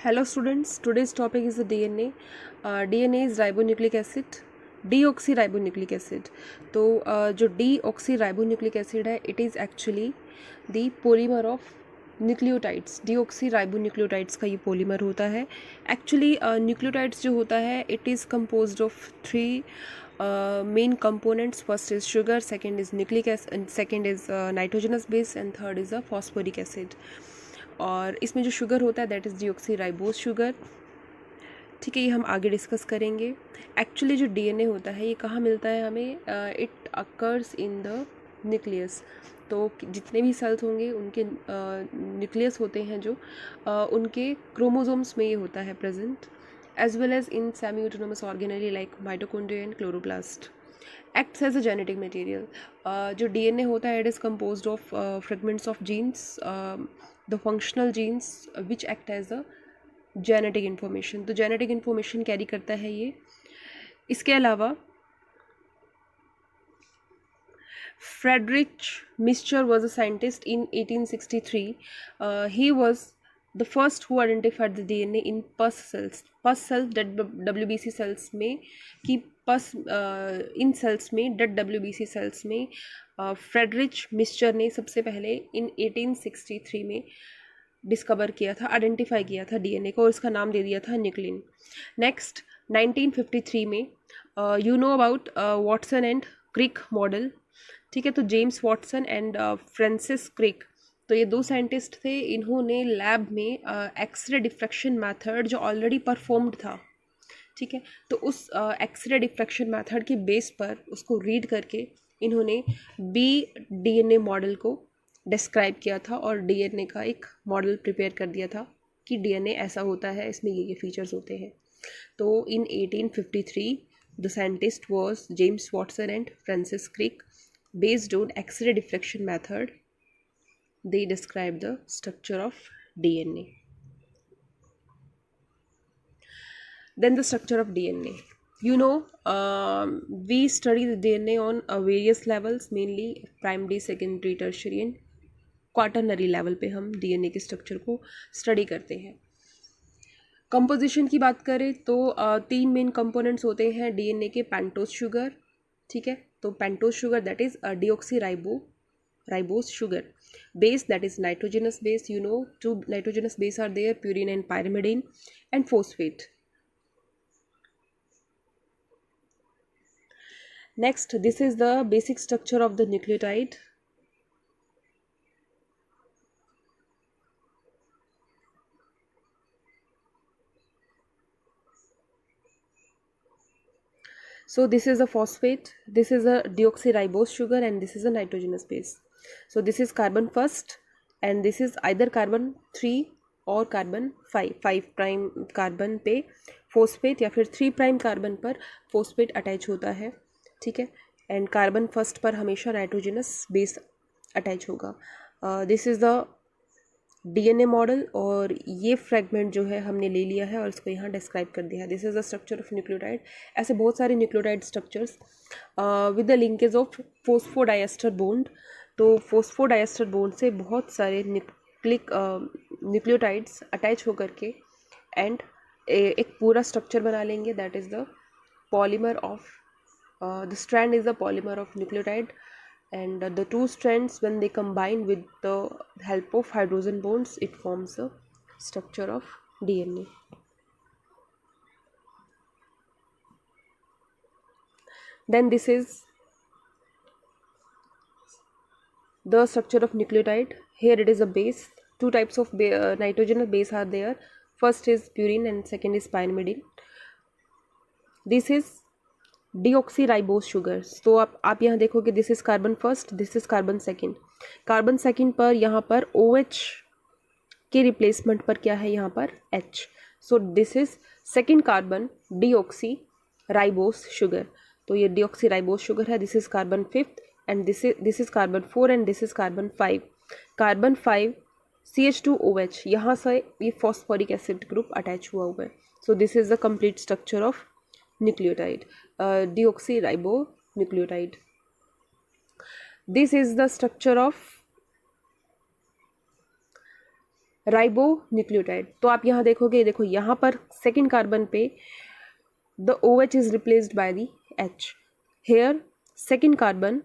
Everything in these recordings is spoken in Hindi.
Hello students, today's topic is the DNA. DNA is ribonucleic acid, deoxyribonucleic acid. तो जो deoxyribonucleic acid है, it is actually the polymer of nucleotides. Deoxyribonucleotides का ये पॉलीमर होता है. एक्चुअली न्यूक्लियोटाइड्स जो होता है it is composed of three main components. First is sugar, second is nucleic acid, second is nitrogenous base and third is a phosphoric acid. और इसमें जो शुगर होता है दैट इज़ डीऑक्सीराइबोस शुगर. ठीक है, ये हम आगे डिस्कस करेंगे. एक्चुअली जो डीएनए होता है ये कहाँ मिलता है हमें? It occurs in the nucleus. तो जितने भी सेल्स होंगे उनके न्यूक्लियस होते हैं जो उनके क्रोमोसोम्स में ये होता है present, as well as in semi autonomous organelle like mitochondria and chloroplast. Acts as a genetic material. जो डीएनए होता है it is composed of fragments of genes, the functional genes which act as a genetic information. तो जेनेटिक इन्फॉर्मेशन कैरी करता है ये. इसके अलावा Friedrich Mischer was a scientist in 1863. He was the first who identified the DNA in pus cells. Pus cells, dead WBC cells में कि pus इन cells में dead WBC cells में फ्रेडरिच मिस्चर ने सबसे पहले इन 1863 में डिस्कवर किया था, आइडेंटिफाई किया था डीएनए को और इसका नाम दे दिया था न्यूक्लिन. नेक्स्ट 1953 में you know about Watson and Crick model. ठीक है, तो James Watson and Francis Crick, तो ये दो साइंटिस्ट थे. इन्होंने लैब में एक्सरे डिफ्रैक्शन मेथड जो ऑलरेडी परफॉर्म्ड था, ठीक है, तो उस एक्सरे डिफ्रैक्शन मेथड के बेस पर उसको रीड करके इन्होंने डीएनए मॉडल को डिस्क्राइब किया था और डीएनए का एक मॉडल प्रिपेयर कर दिया था कि डीएनए ऐसा होता है, इसमें ये फीचर्स होते हैं. तो in 1853 the scientist was James Watson and Francis Crick. Based on X-ray diffraction method, they describe the structure of DNA. Then the structure of DNA. You know, we study the DNA on various levels, mainly primary, secondary, tertiary and quaternary level पे हम DNA के structure को study करते हैं. कंपोजिशन की बात करें तो तीन मेन कंपोनेंट्स होते हैं डीएनए के. पेंटोज शुगर, ठीक है, तो pentose sugar that is ribose sugar. Base that is nitrogenous base. You know two nitrogenous base are there, purine and pyrimidine. And phosphate. Next, this is the basic structure of the nucleotide. So this is a phosphate, this is a deoxyribose sugar and this is a nitrogenous base. So this is carbon first and this is either carbon 3 और कार्बन 5 प्राइम कार्बन पे फोस्फेट या फिर 3 प्राइम कार्बन पर फोस्फेट अटैच होता है. ठीक है, एंड कार्बन फर्स्ट पर हमेशा नाइट्रोजनस बेस अटैच होगा. This is the DNA model और ये फ्रेगमेंट जो है हमने ले लिया है और इसको यहाँ डिस्क्राइब कर दिया है. This is the structure of nucleotide. ऐसे बहुत सारे nucleotide structures with the linkage of phosphodiester bond. तो फोस्फोडाइएस्टर बॉन्ड से बहुत सारे न्यूक्लियोटाइड्स अटैच होकर के एंड एक पूरा स्ट्रक्चर बना लेंगे. That is the polymer of the strand is the polymer of nucleotide. And the two strands when they combine with the help of hydrogen bonds it forms a structure of DNA. Then this is the structure of nucleotide. Here it is a base. Two types of nitrogenous base are there. First is purine and second is pyrimidine. This is deoxyribose sugars. तो आप यहाँ देखोगे this is carbon first, this is carbon second. Carbon second पर यहाँ पर OH के रिप्लेसमेंट पर क्या है यहाँ पर H. So this is second carbon deoxyribose sugar. तो ये डीऑक्सीराइबोस शुगर है. This is carbon fifth and this is carbon 4 and this is carbon 5. Carbon 5 CH2OH, यहाँ से ये फॉस्फोरिक एसिड ग्रुप अटैच हुआ है. So this is the complete structure of nucleotide, deoxyribonucleotide. This is the structure of ribo nucleotide. तो आप यहाँ देखोगे, देखो यहाँ पर सेकेंड कार्बन पे the OH is replaced by the H. Here second carbon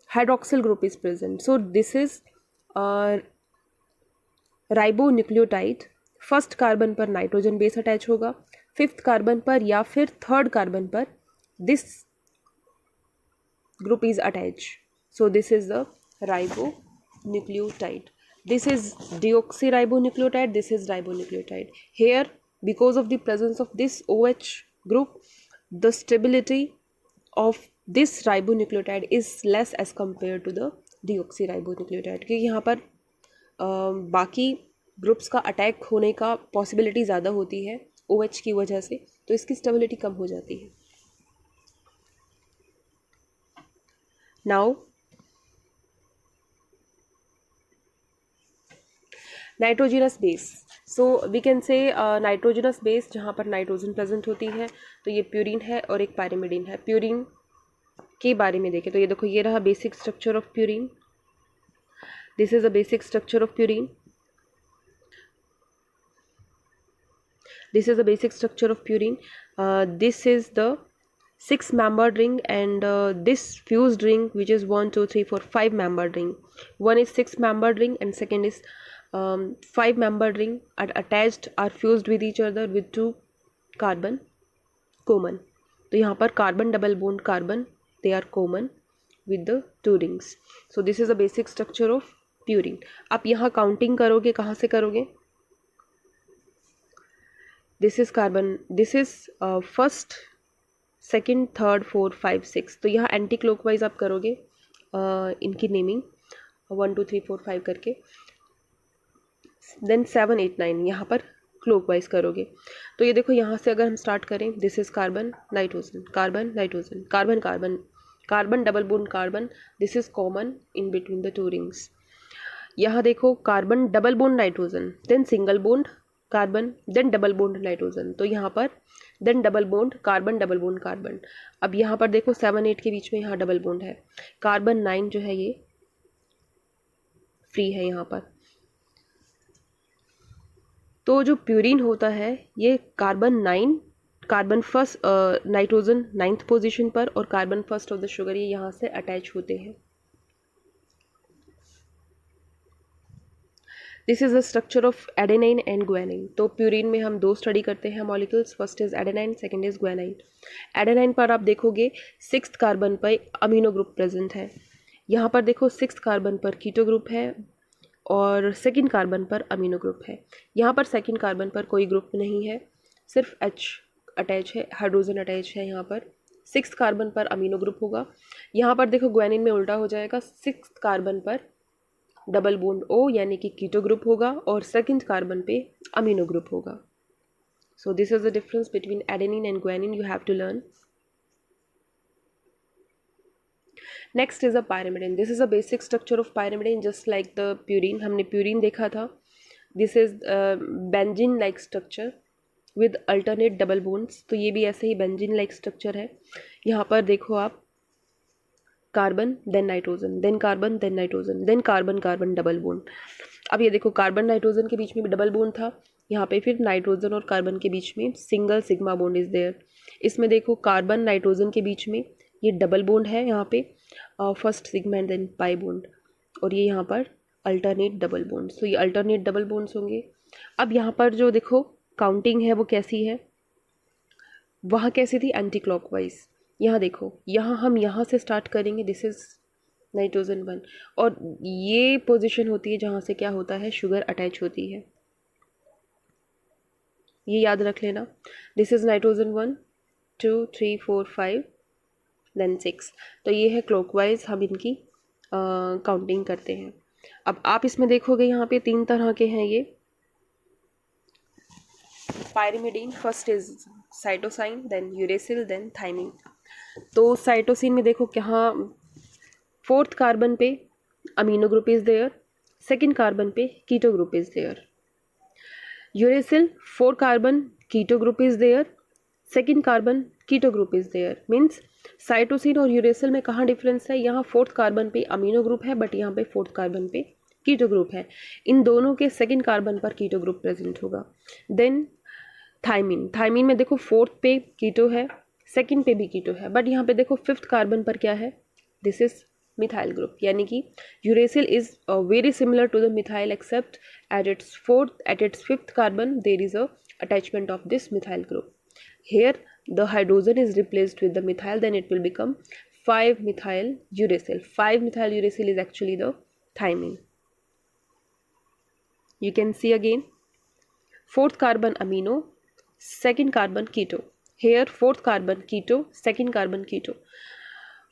hydroxyl group is present. So this is ribonucleotide. First carbon पर नाइट्रोजन बेस अटैच होगा, फिफ्थ कार्बन पर या फिर थर्ड कार्बन पर this group is attached. So this is the ribonucleotide. This is deoxyribonucleotide. This is ribonucleotide. Here, because of the presence of this OH group, the stability of this ribonucleotide is less as compared to the deoxyribonucleotide. क्योंकि यहाँ पर बाकी ग्रुप्स का अटैक होने का पॉसिबिलिटी ज़्यादा होती है OH की वजह से, तो इसकी स्टेबिलिटी कम हो जाती है. Now nitrogenous base. So we can say nitrogenous base जहाँ पर नाइट्रोजन प्रेजेंट होती है, तो ये प्यूरिन है और एक पायरिमिडीन है. प्यूरिन के बारे में देखें तो ये देखो, ये रहा basic structure of purine. This is a basic structure of purine. This is the basic structure of purine. This is the 6-membered ring, and this fused ring, which is 1 2 3 4 5-membered ring. One is 6-membered ring and second is 5-membered ring are attached, are fused with each other with 2 carbon common. तो यहाँ पर carbon double bond carbon, they are common with the 2 rings. So this is the basic structure of purine. आप यहाँ काउंटिंग करोगे, कहाँ से करोगे? This is carbon, this is first, second, third, 4, 5, 6. तो यहाँ एंटी क्लॉकवाइज आप करोगे इनकी नेमिंग 1 2 3 4 5 करके. देन 7 8 9 यहाँ पर क्लॉकवाइज करोगे. तो ये देखो, यहाँ से अगर हम स्टार्ट करें, this is carbon nitrogen, carbon nitrogen, carbon carbon, carbon double bond carbon, this is common in between the 2 rings. यहाँ देखो, carbon double bond nitrogen, then single bond carbon, then double bond nitrogen. तो यहाँ पर then double bond carbon, double bond carbon. अब यहाँ पर देखो 7 8 के बीच में यहाँ डबल बॉन्ड है. कार्बन 9 जो है ये फ्री है यहाँ पर. तो जो प्यूरिन होता है ये carbon 9, carbon first, nitrogen 9th position पर और carbon first of the sugar, ये यहाँ से अटैच होते हैं. This is the structure of adenine and guanine. तो प्यूरिन में हम 2 स्टडी करते हैं molecules. First is adenine, second is guanine. Adenine पर आप देखोगे 6th कार्बन पर अमीनो ग्रुप प्रेजेंट है. यहाँ पर देखो 6th कार्बन पर कीटो ग्रुप है और सेकेंड कार्बन पर अमीनो ग्रुप है. यहाँ पर सेकेंड कार्बन पर कोई ग्रुप नहीं है, सिर्फ H अटैच है, हाइड्रोजन अटैच है. यहाँ पर 6th कार्बन पर अमीनो ग्रुप होगा. यहाँ पर देखो ग्वानिन में उल्टा हो जाएगा, 6th कार्बन पर डबल बॉन्ड O यानी कि कीटो ग्रुप होगा और सेकंड कार्बन पे अमीनो ग्रुप होगा. So this is the difference between adenine and guanine, you have to learn. Next is a pyrimidine. This is a basic structure of pyrimidine, just like the purine. हमने प्यूरिन देखा था. This is benzene like structure with alternate double bonds. तो ये भी ऐसे ही बेंजीन लाइक स्ट्रक्चर है. यहाँ पर देखो आप, carbon then nitrogen, then carbon then nitrogen, then carbon carbon double bond. अब ये देखो, कार्बन नाइट्रोजन के बीच में भी डबल बॉन्ड था. यहाँ पे फिर नाइट्रोजन और कार्बन के बीच में single sigma bond is there. इसमें देखो कार्बन नाइट्रोजन के बीच में ये डबल बॉन्ड है, यहाँ पे first sigma and then pi bond, और ये यहाँ पर अल्टरनेट डबल बॉन्ड. तो ये अल्टरनेट डबल बॉन्ड्स होंगे. अब यहाँ पर जो देखो काउंटिंग है वो कैसी है, वहाँ कैसी थी, एंटी क्लॉकवाइज. यहाँ देखो, यहाँ हम यहाँ से स्टार्ट करेंगे, दिस इज़ नाइट्रोजन 1, और ये पोजीशन होती है जहाँ से क्या होता है, शुगर अटैच होती है. ये याद रख लेना. This is nitrogen 1 2 3 4 5 then 6. तो ये है क्लॉकवाइज, हम इनकी काउंटिंग करते हैं. अब आप इसमें देखोगे यहाँ पे 3 तरह के हैं ये pyrimidine. First is cytosine, then uracil, then thymine. तो साइटोसिन में देखो यहाँ 4th कार्बन पे amino group is there, second carbon पे keto group is there. Uracil 4 carbon keto group is there, second carbon keto group is there. Means cytosine और यूरेसिल में कहाँ डिफरेंस है, यहाँ 4th कार्बन पे अमीनो ग्रुप है बट यहाँ पे 4th कार्बन पे कीटो ग्रुप है, इन दोनों के सेकेंड कार्बन पर कीटो ग्रुप प्रेजेंट होगा। देन थाइमिन, थाइमिन में देखो फोर्थ पे कीटो है, सेकेंड पे भी कीटो है, बट यहाँ पे देखो फिफ्थ कार्बन पर क्या है, दिस इज मिथाइल ग्रुप, यानी कि uracil is very similar to the methyl except at its fifth carbon there is a attachment of this methyl group. Here the hydrogen is replaced with the methyl, then it will become 5-methyl uracil. 5-methyl uracil is actually the thymine. You can see again, fourth carbon amino, second carbon keto. Here fourth carbon keto, second carbon keto.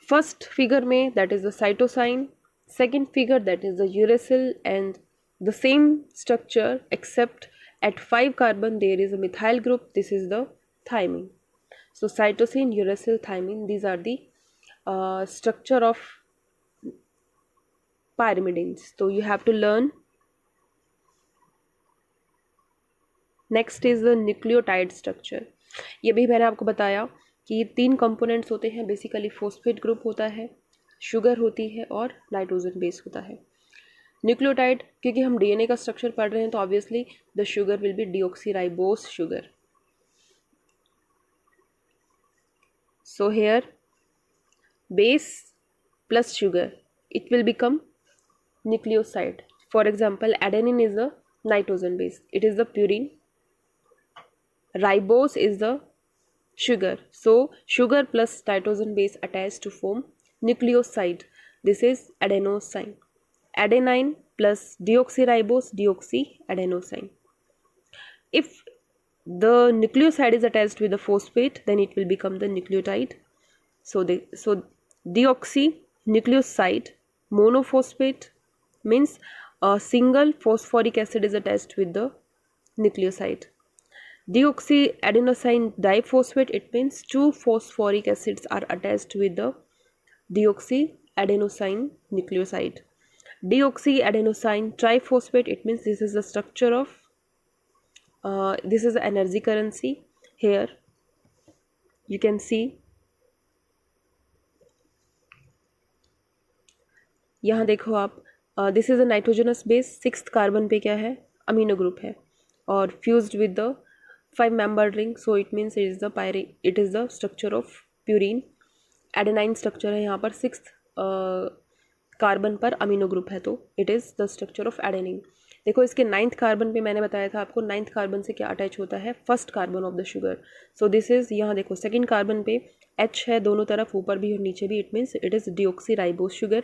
First figure में that is the cytosine, second figure that is the uracil, and the same structure except at 5 carbon there is a methyl group, this is the thymine. So cytosine, uracil, thymine, these are the structure of pyrimidines. So you have to learn. Next is the nucleotide structure. ये भी मैंने आपको बताया कि 3 कंपोनेंट्स होते हैं बेसिकली, फॉस्फेट ग्रुप होता है, शुगर होती है और नाइट्रोजन बेस होता है। न्यूक्लियोटाइड, क्योंकि हम डीएनए का स्ट्रक्चर पढ़ रहे हैं तो obviously the sugar will be deoxyribose sugar. So here base plus sugar, it will become nucleoside. For example, adenine is the nitrogen base, it is the purine. Ribose is the sugar, so sugar plus nitrogen base attached to form nucleoside, this is adenosine. Adenine plus deoxyribose, deoxyadenosine. If the nucleoside is attached with the phosphate, then it will become the nucleotide. So deoxynucleoside monophosphate means a single phosphoric acid is attached with the nucleoside. Deoxyadenosine diphosphate, it means 2 phosphoric acids are attached with the deoxyadenosine nucleoside. Deoxyadenosine triphosphate, it means this is the structure of this is the energy currency. Here you can see, यहाँ देखो आप, this is a nitrogenous base, 6th carbon पे क्या है, अमीनो ग्रुप है और fused with the 5 membered ring, so it means it is the structure of purine. Adenine structure है यहाँ पर, 6th कार्बन पर अमीनो ग्रुप है तो it is the structure of adenine. देखो इसके 9th कार्बन पे मैंने बताया था आपको, 9th कार्बन से क्या अटैच होता है, first carbon of the sugar. So this is, यहाँ देखो 2nd कार्बन पे H है दोनों तरफ, ऊपर भी और नीचे भी, it means it is deoxyribose sugar.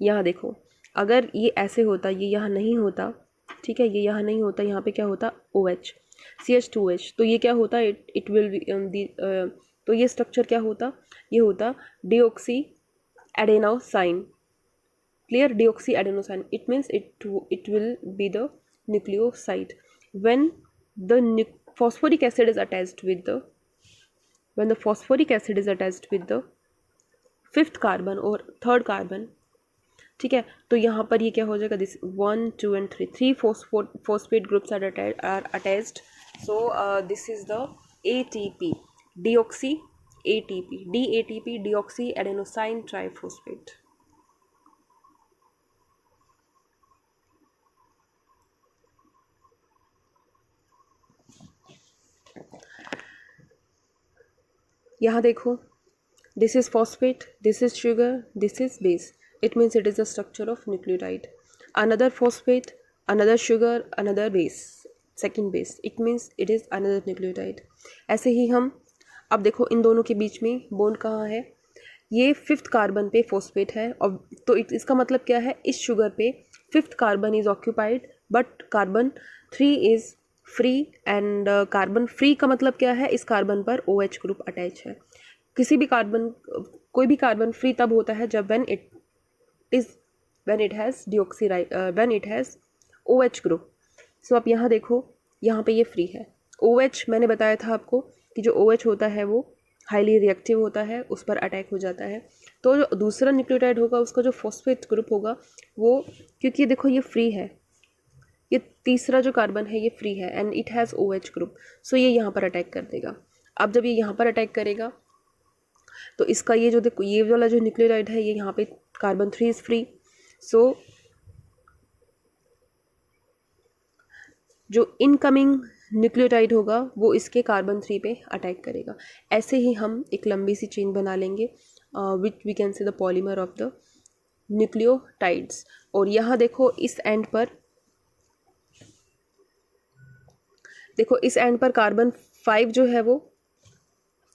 यहाँ देखो अगर ये ऐसे होता, ये यहाँ नहीं होता, ठीक है, ये यहाँ नहीं होता, यहाँ पे क्या होता, OH CH2H, तो ये क्या होता, इट विल बी तो ये स्ट्रक्चर क्या होता, ये होता deoxy adenosine. Clear, deoxyadenosine, it means it will be the nucleoside. When the phosphoric acid is attached with the, when the phosphoric acid is attached with the 5th carbon और 3rd कार्बन, ठीक है, तो यहाँ पर ये क्या हो जाएगा, this 1 2 and 3 phosphate groups are attached. So this is the ATP, deoxy ATP, DATP, deoxyadenosine triphosphate. यहाँ देखो, this is phosphate, this is sugar, this is base, it means it is the structure of nucleotide. Another phosphate, another sugar, another base, second base, it means it is another nucleotide. ऐसे ही हम अब देखो इन दोनों के बीच में बॉन्ड कहाँ है, ये 5th कार्बन पे फॉस्फेट है, और तो इसका मतलब क्या है, इस शुगर पे 5th carbon is occupied but carbon 3 is free, and carbon free का मतलब क्या है, इस कार्बन पर OH ग्रुप अटैच है। किसी भी कार्बन, कोई भी कार्बन फ्री तब होता है जब when it has OH group. So आप यहाँ देखो, यहाँ पे ये फ्री है। OH मैंने बताया था आपको कि जो OH होता है वो हाईली रिएक्टिव होता है, उस पर अटैक हो जाता है। तो जो दूसरा न्यूक्लियोटाइड होगा उसका जो फॉस्फेट ग्रुप होगा वो, क्योंकि देखो ये फ्री है, ये तीसरा जो कार्बन है ये फ्री है and it has OH group, so ये यहाँ पर अटैक कर देगा। अब जब ये यहाँ पर अटैक करेगा तो इसका ये जो देखो, ये वाला जो न्यूक्लियोटाइड है, ये यहाँ पे कार्बन 3 इज़ फ्री, सो जो इनकमिंग न्यूक्लियोटाइड होगा वो इसके कार्बन 3 पे अटैक करेगा। ऐसे ही हम एक लंबी सी चेन बना लेंगे which we can say the polymer of the nucleotides. और यहाँ देखो इस एंड पर, देखो इस एंड पर कार्बन 5 जो है वो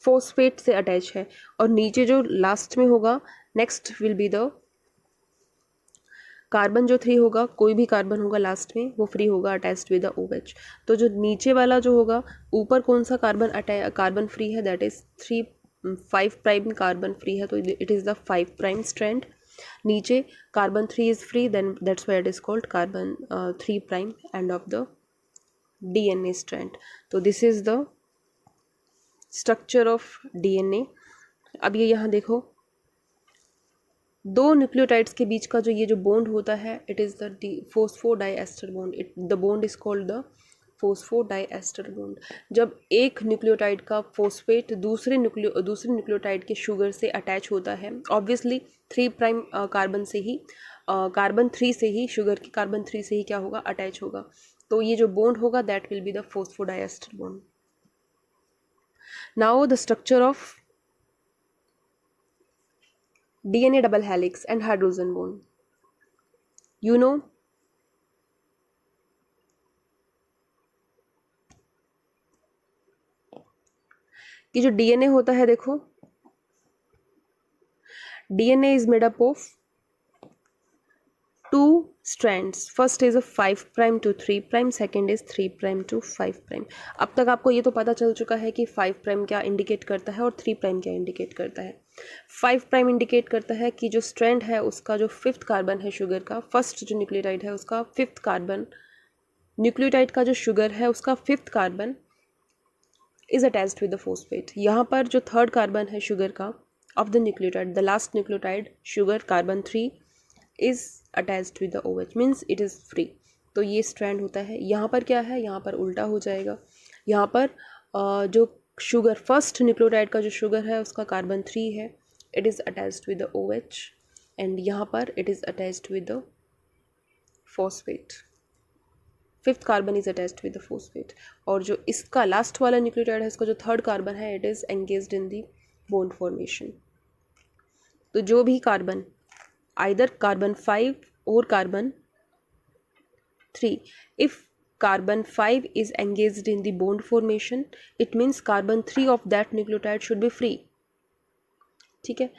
फॉस्फेट से अटैच है, और नीचे जो लास्ट में होगा next will be the carbon जो 3 होगा, कोई भी कार्बन होगा लास्ट में वो फ्री होगा अटैच्ड विद द OH। तो जो नीचे वाला जो होगा, ऊपर कौन सा कार्बन फ्री है, that is 5 prime carbon free है, तो it is the 5 prime strand. नीचे carbon 3 is free, then that's why it is called carbon 3 prime end of the DNA strand. तो this is the structure of DNA। अब ये यहाँ देखो, दो न्यूक्लियोटाइड्स के बीच का जो ये जो बॉन्ड होता है, it is the phosphodiester bond. The bond is called the phosphodiester bond. जब एक न्यूक्लियोटाइड का फॉस्फेट दूसरे न्यूक्लियोटाइड के शुगर से अटैच होता है, ऑब्वियसली 3 प्राइम कार्बन से ही कार्बन 3 से ही शुगर के कार्बन 3 से ही क्या होगा, अटैच होगा। तो ये जो बॉन्ड होगा that will be the phosphodiester bond. Now the structure of DNA double helix and hydrogen bond. You know, कि जो DNA होता है, देखो DNA is made up of 2 strands. First is a 5 prime to 3 prime, second is 3 prime to 5 prime. अब तक आपको ये तो पता चल चुका है कि 5 प्राइम क्या इंडिकेट करता है और 3 प्राइम क्या इंडिकेट करता है। 5 प्राइम इंडिकेट करता है कि जो स्ट्रैंड है उसका जो 5th कार्बन है शुगर का, फर्स्ट जो न्यूक्लियोटाइड है उसका 5th कार्बन, न्यूक्लियोटाइड का जो शुगर है उसका 5th carbon is attached with the phosphate. यहाँ पर जो 3rd कार्बन है शुगर का of the nucleotide, the last nucleotide sugar carbon 3 is attached with the OH, means it is free. तो ये स्ट्रैंड होता है। यहाँ पर क्या है, यहाँ पर उल्टा हो जाएगा। यहाँ पर जो शुगर फर्स्ट न्यूक्लियोटाइड का जो शुगर है उसका कार्बन 3 है, it is attached with the OH, and यहाँ पर it is attached with the phosphate. 5th carbon is attached with the phosphate. और जो इसका लास्ट वाला न्यूक्लियोटाइड है, इसका जो 3rd कार्बन है, it is engaged in the bond formation. तो जो भी कार्बन, आइदर कार्बन 5 और carbon 3, if carbon 5 is engaged in the bond formation, it means carbon 3 of that nucleotide should be free। ठीक है,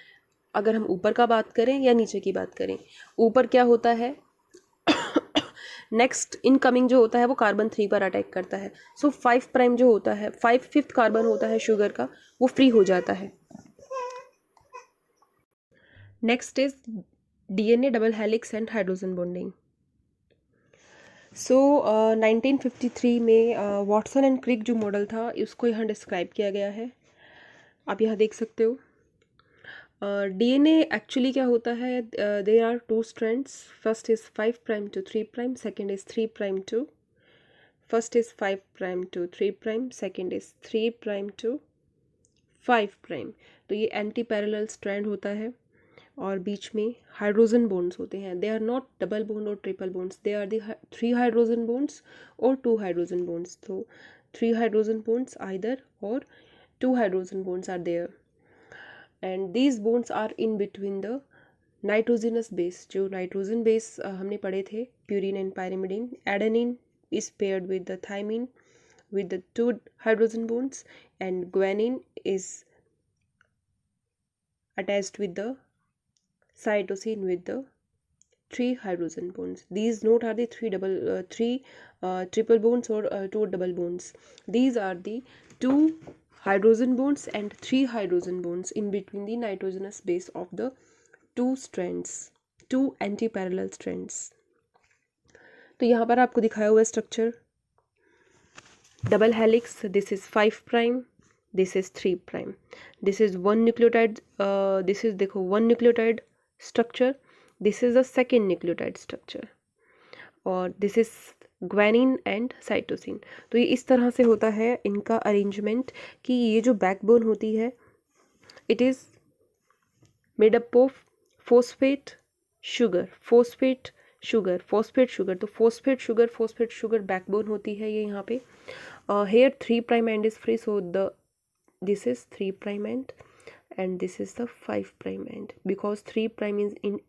अगर हम ऊपर का बात करें या नीचे की बात करें, ऊपर क्या होता है, नेक्स्ट इनकमिंग जो होता है वो कार्बन 3 पर अटैक करता है। सो 5 प्राइम जो होता है, 5th कार्बन होता है शुगर का, वो फ्री हो जाता है। Next is DNA double helix and hydrogen bonding. So 1953 में वाटसन एंड क्रिक जो मॉडल था उसको यहाँ डिस्क्राइब किया गया है, आप यहाँ देख सकते हो। DNA एक्चुअली क्या होता है, there are 2 strands, first is 5 prime to 3 prime, second is 3 prime to, first is 5 prime to 3 prime, second is 3 prime to 5 prime. तो ये एंटी पैरेलल स्ट्रैंड होता है, और बीच में हाइड्रोजन बॉन्ड्स होते हैं। They are not double bond और triple bonds, they are the 3 hydrogen bonds और 2 हाइड्रोजन बॉन्ड्स। तो 3 हाइड्रोजन बॉन्ड्स आइदर और 2 hydrogen bonds are there, and these bonds are in between the nitrogenous base. जो नाइट्रोजन बेस हमने पढ़े थे, purine and pyrimidine, adenine is paired with the thymine with the 2 hydrogen bonds, and guanine is attached with the cytosine with the 3 hydrogen bonds. These not are the 3 triple bonds or 2 double bonds. These are the 2 hydrogen bonds and 3 hydrogen bonds in between the nitrogenous base of the 2 strands, 2 anti-parallel strands. तो यहाँ पर आपको दिखाया हुआ structure, double helix, this is 5 prime, this is 3 prime, this is 1 nucleotide, this is देखो 1 nucleotide structure, this is the second nucleotide structure, और this is guanine and cytosine. तो ये इस तरह से होता है इनका अरेंजमेंट, कि ये जो बैकबोन होती है, it is made up of phosphate sugar, phosphate sugar, phosphate sugar, तो फॉस्फेट शुगर बैकबोन होती है ये यहाँ पे. Here 3' end is free, so the this is 3' end and this is the 5' end because 3'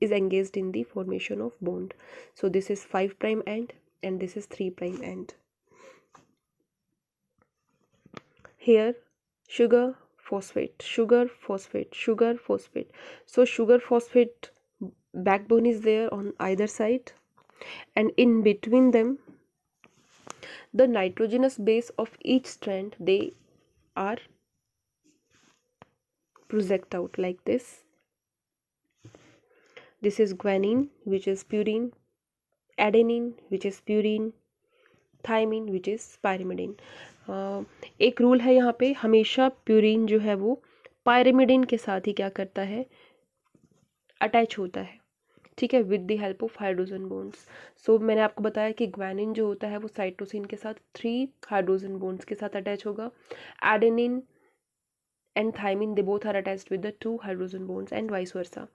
is engaged in the formation of bond. So this is 5' end and this is 3' end. Here sugar phosphate, sugar phosphate, sugar phosphate. So sugar phosphate backbone is there on either side, and in between them the nitrogenous base of each strand, they are project out like this. This is guanine, which is purine, adenine, which is purine, thymine which is pyrimidine. एक रूल है यहाँ पे, हमेशा प्यूरिन जो है वो पायरिमिडिन के साथ ही क्या करता है, अटैच होता है, ठीक है, with the help of hydrogen bonds. So मैंने आपको बताया कि ग्वानिन जो होता है वो साइटोसिन के साथ 3 हाइड्रोजन बॉन्ड्स के साथ अटैच होगा. Adenine and thymine they both are attached with the 2 hydrogen bonds and vice versa.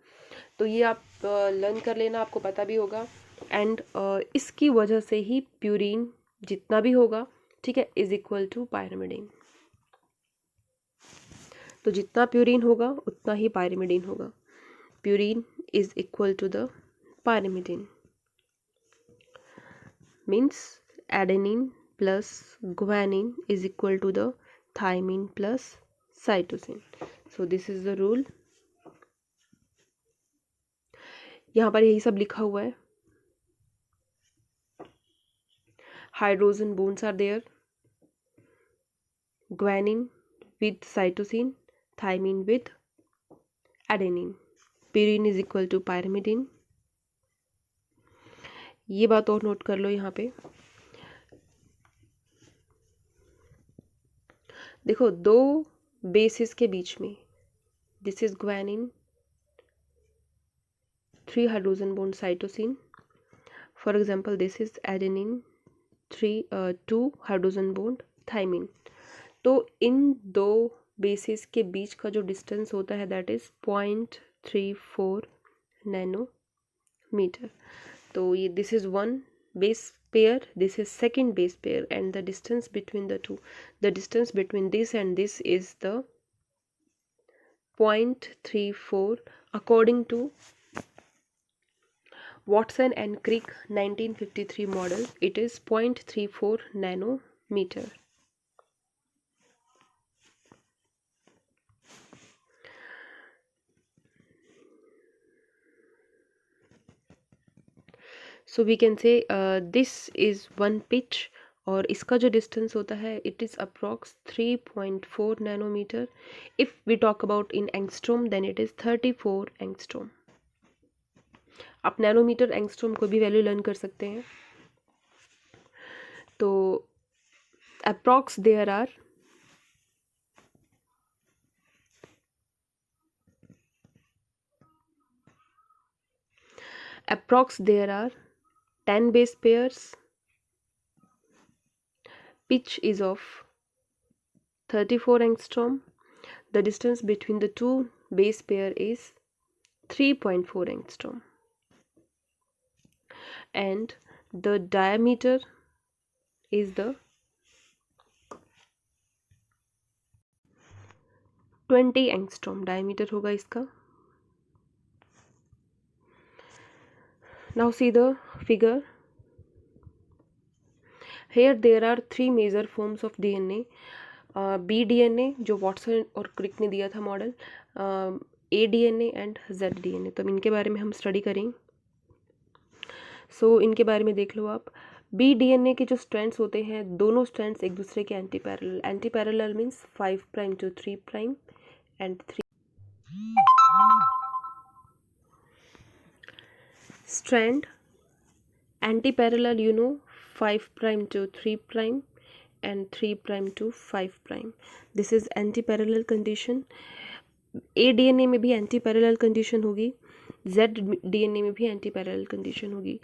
तो ये आप लर्न कर लेना, आपको पता भी होगा. एंड इसकी वजह से ही प्यूरिन जितना भी होगा, ठीक है, इज इक्वल टू पायरिमिडिन. तो जितना प्यूरिन होगा उतना ही पायरिमिडिन होगा. Purine is equal to the pyrimidine, means adenine plus guanine is equal to the thymine plus cytosine. So this is the rule. यहाँ पर यही सब लिखा हुआ है. Hydrogen bonds are there. Guanine with cytosine, thymine with adenine. Purine is equal to pyrimidine. ये बात और नोट कर लो यहाँ पे. देखो दो बेसिस के बीच में, this is guanine, 3 hydrogen bond cytosine. For example, this is adenine, 2 hydrogen bond thymine. तो इन दो बेसिस के बीच का जो डिस्टेंस होता है दैट इज 0.34 नैनोमीटर. तो ये this is one base pair, this is second base pair, and the distance between the two, the distance between this and this is the 0.34 according to Watson and Crick 1953 model. It is 0.34 nanometer. So we can say this is one pitch, और इसका जो डिस्टेंस होता है it is approx 3.4 nanometer. If we talk about in angstrom then it is 34 angstrom. आप नैनोमीटर एंगस्ट्रोम को भी वैल्यू लर्न कर सकते हैं. तो approx there are approx there are 10 base pairs. Pitch is of 34 angstrom. The distance between the two base pair is 3.4 angstrom. And the diameter is the 20 angstrom. Diameter होगा इसका. Now see the figure. Here there are 3 major forms of DNA. BDNA जो वॉटसन और क्रिक ने दिया था मॉडल, ADNA एंड ZDNA. तो इनके बारे में हम स्टडी करें. सो इनके बारे में देख लो आप. BDNA के जो स्ट्रैंड्स होते हैं, दोनों स्ट्रैंड्स एक दूसरे के anti parallel. Anti parallel means 5' to 3' and 3 strand. Anti-parallel, you know, 5' to 3' and 3' to 5'. This is anti-parallel condition. ADNA में भी anti-parallel condition होगी, ZDNA में भी anti-parallel condition होगी.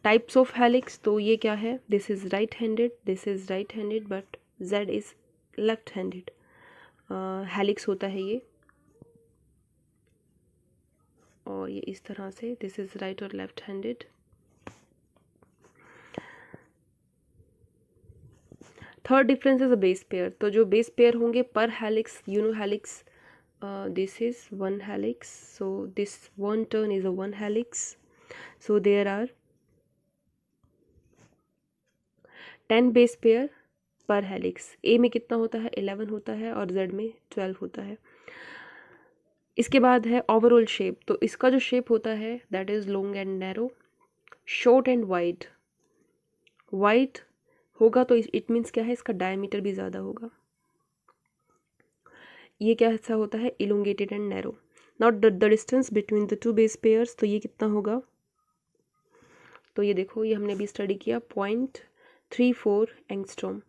Types of helix, तो ये क्या है, this is right-handed, this is right-handed, but Z is left-handed. helix होता है ये. और ये इस तरह से, दिस इज़ राइट और left handed. Third difference is a base pair. तो जो बेस पेयर होंगे पर helix, helix, this is one helix, so this one turn is a one helix, so there are 10 base pair per helix। A में कितना होता है, 11 होता है, और Z में 12 होता है। इसके बाद है ओवरऑल शेप। तो इसका जो शेप होता है that is long and narrow, short and wide. Wide होगा तो इट मीन्स क्या है, इसका डायमीटर भी ज़्यादा होगा। ये क्या ऐसा होता है, elongated and narrow. Not the distance between the two base pairs, तो ये कितना होगा, तो ये देखो, ये हमने भी स्टडी किया, 0.34 एंगस्ट्रॉम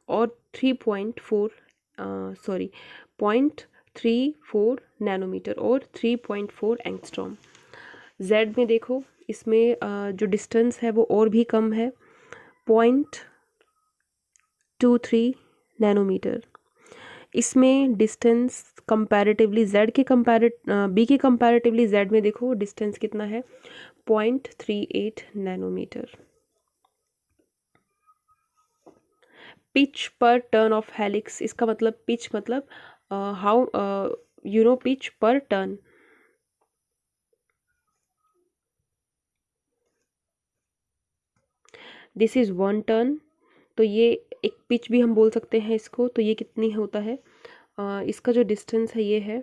और 3.4 सॉरी 0.34 नैनोमीटर और 3.4 एंगस्ट्रॉम। जेड में देखो, इसमें जो डिस्टेंस है वो और भी कम है, 0.23 नैनोमीटर। इसमें डिस्टेंस कंपैरेटिवली जेड के बी के कंपैरेटिवली जेड में देखो डिस्टेंस कितना है, 0.38 नैनोमीटर। पिच पर टर्न ऑफ हेलिक्स, इसका मतलब पिच मतलब हाउ पिच पर turn. This is one turn, तो ये एक पिच भी हम बोल सकते हैं इसको। तो ये कितनी होता है, इसका जो डिस्टेंस है ये है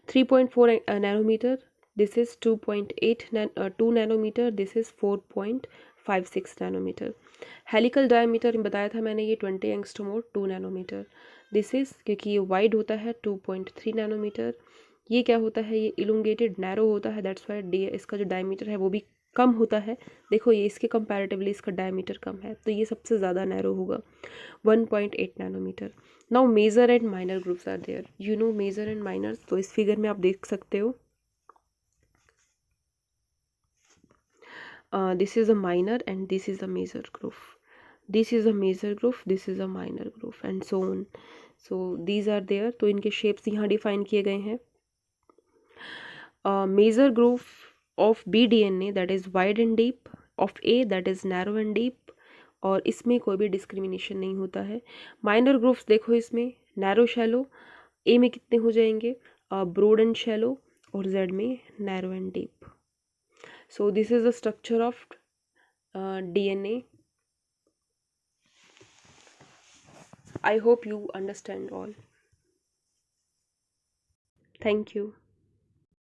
3.4 nanometer, this is 2.82 nanometer, this is 4.56 nanometer. Helical diameter बताया था मैंने, ये 20 एंगस्ट्रॉम और 2 नैनोमीटर। दिस इज, क्योंकि ये वाइड होता है, 2.3 नैनोमीटर। ये क्या होता है, ये इलोंगेटेड नैरो होता है, दैट्स वाई डी इसका जो डायमीटर है वो भी कम होता है। देखो ये इसके कंपैरेटिवली इसका डायमीटर कम है, तो ये सबसे ज़्यादा नैरो होगा, 1.8 nanometer. Now major and minor groups are there, major and minor. तो इस फिगर में आप देख सकते हो, this is a minor and this is a major groove, this is a major groove, this is a minor groove, and so on. So these are there, तो इनके shapes यहाँ define किए गए हैं। Major groove of BDNA that is wide and deep, of A that is narrow and deep, और इसमें कोई भी डिस्क्रिमिनेशन नहीं होता है। माइनर ग्रुप्स देखो, इसमें नैरो शैलो, ए में कितने हो जाएंगे, ब्रॉड एंड शैलो, और जेड में narrow and deep. So this is the structure of DNA. I hope you understand all. Thank you.